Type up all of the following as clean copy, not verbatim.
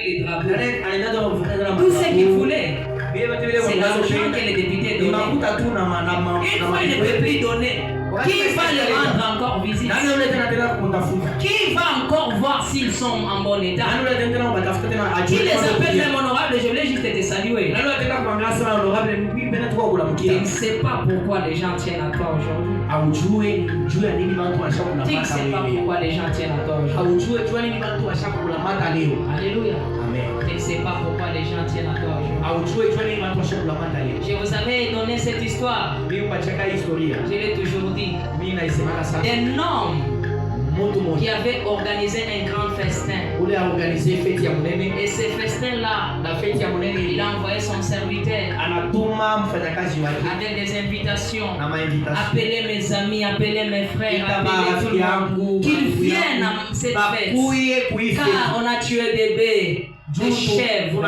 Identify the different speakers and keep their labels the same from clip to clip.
Speaker 1: les drapeaux. Tout ce qu'ils voulaient, c'est l'argent que les députés donnaient. Une fois, il ne peut plus donner. Qui va les rendre encore visite? Qui va encore voir s'ils sont en bon état? Qui les appelle même honorables? Je voulais juste te saluer. Tu ne sais pas pourquoi les gens tiennent à toi aujourd'hui. Tu ne sais pas pourquoi les gens tiennent à toi aujourd'hui. Alléluia. Tu ne sais pas pourquoi les gens tiennent à toi aujourd'hui. Je vous avais donné cette histoire. Je l'ai toujours dit. Un homme qui avait organisé un grand festin. Et ce festin-là, il a envoyé son serviteur avec des invitations. Appelez mes amis, appelez mes frères, appelez tout le monde qu'ils viennent à cette fête. Car on a tué des bœufs, des chèvres,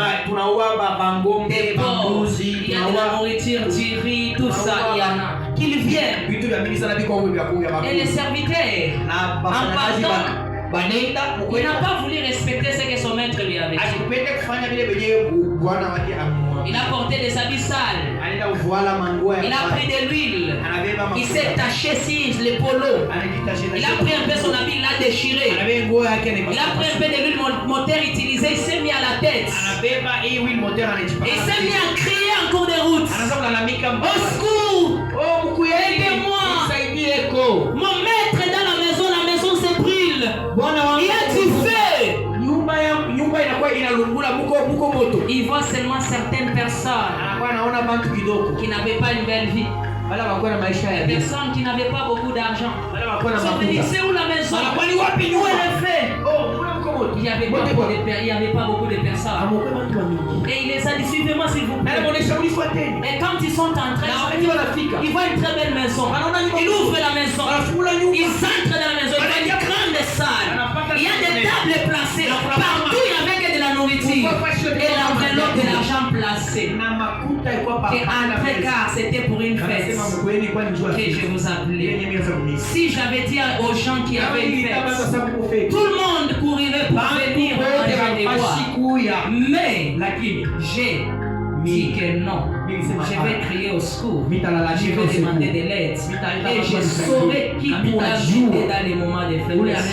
Speaker 1: des porcs, il y a de la nourriture, du riz, tout ça, il y en a. Qu'ils viennent. Et les serviteurs, en partant, il n'a pas voulu respecter ce que son maître lui avait dit. Il a porté des habits sales. Il a pris de l'huile. Il s'est taché sur les polos. Il a pris un peu son habit, il l'a déchiré. Il a pris un peu de l'huile moteur utilisée, il s'est mis à la tête. Et il s'est mis à crier en cours de route. Au secours! Aidez-moi! Mon maître est dans la maison se brûle. Il y a du feu. Il voit seulement certaines personnes qui n'avaient pas une belle vie. Des personnes qui n'avaient pas beaucoup d'argent. C'est où la maison? Où est le feu? Il n'y avait pas beaucoup de personnes. Et il les a dit, suivez-moi s'il vous plaît. Et quand ils sont entrés, ils voient une très belle maison. Ils ouvrent la maison. Ils entrent dans la maison. Ils voient une grande salle. Il y a des tables placées. Partout, il y avait que de la nourriture. Et l'enveloppe de l'argent placé. Et entre cas, c'était pour une fête que je vous appelais. Si j'avais dit aux gens qui avaient une fête, tout le monde courirait pour venir manger des bois. Mais j'ai dit que non. Je vais crier au secours. Je vais demander de l'aide. Et je saurai qui pourra m'aider dans les moments de faiblesse.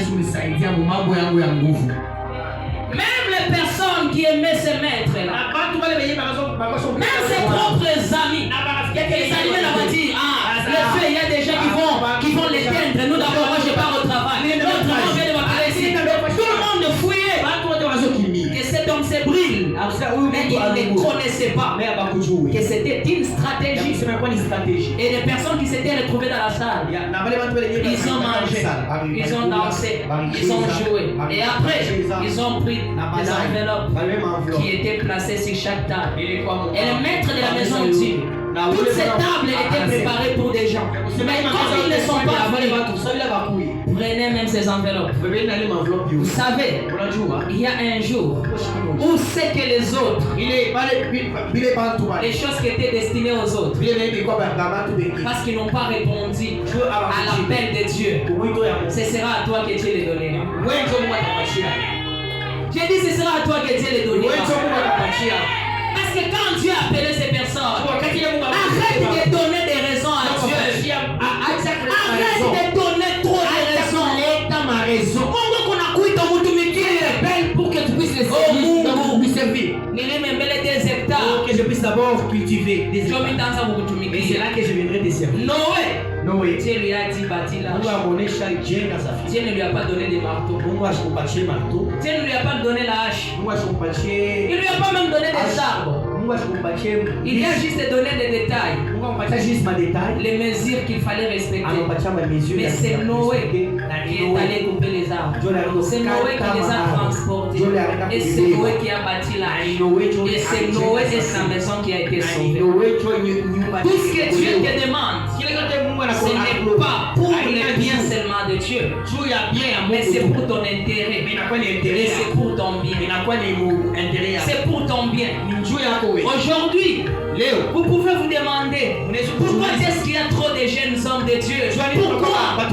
Speaker 1: Même les personnes qui aimaient se mettre là, même ses propres amis, ils allumaient la voiture. Le feu, il y a des gens qui vont l'éteindre. Nous d'abord, moi je pars au travail. Notre maman vient de m'appeler ici. Tout le monde fouillait. Que cet homme se brûle. Mais il ne connaissait pas que c'était une stratégie. Et les personnes qui s'étaient retrouvées dans la salle, ils ont mangé, ils ont dansé, ils ont joué. Et après, ils ont pris des enveloppes qui étaient placées sur chaque table. Et le maître de la maison dit, toutes ces tables étaient préparées pour des gens. Mais quand ils ne sont pas venus, prenez même ces enveloppes. Vous savez, il y a un jour où c'est que les autres, les choses qui étaient destinées aux autres, parce qu'ils n'ont pas répondu à l'appel de Dieu, ce sera à toi que Dieu les donnera. J'ai dit ce sera à toi que Dieu les donnera. Parce que quand Dieu a appelé ces personnes, arrête de donner des raisons à Dieu. Arrête de donner trop de raisons. Pour que tu puisses les servir. Des hectares.
Speaker 2: Que je puisse d'abord cultiver des hectares. Et c'est là que je viendrai te servir.
Speaker 1: Noé, Dieu lui a dit bâtir la hache. Dieu ne lui a pas donné des marteaux. Dieu ne lui a pas donné la hache. Il ne lui a pas même donné des arbres. Il lui a juste donné des détails. Les mesures qu'il fallait respecter. Mais c'est Noé qui est allé couper les arbres. C'est Noé qui les a transportés. Et c'est Noé qui a bâti la hache. Et c'est Noé et sa maison qui a été sauvée. Tout ce que Dieu te demande, ce n'est pas pour le bien seulement de Dieu, mais c'est pour ton intérêt. Et c'est pour ton bien. C'est pour ton bien. Aujourd'hui, vous pouvez vous demander pourquoi est-ce qu'il y a trop de jeunes hommes de Dieu? Pourquoi? Le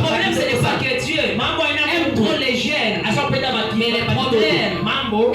Speaker 1: problème, ce n'est pas que Dieu aime trop les jeunes, mais le problème,
Speaker 2: bango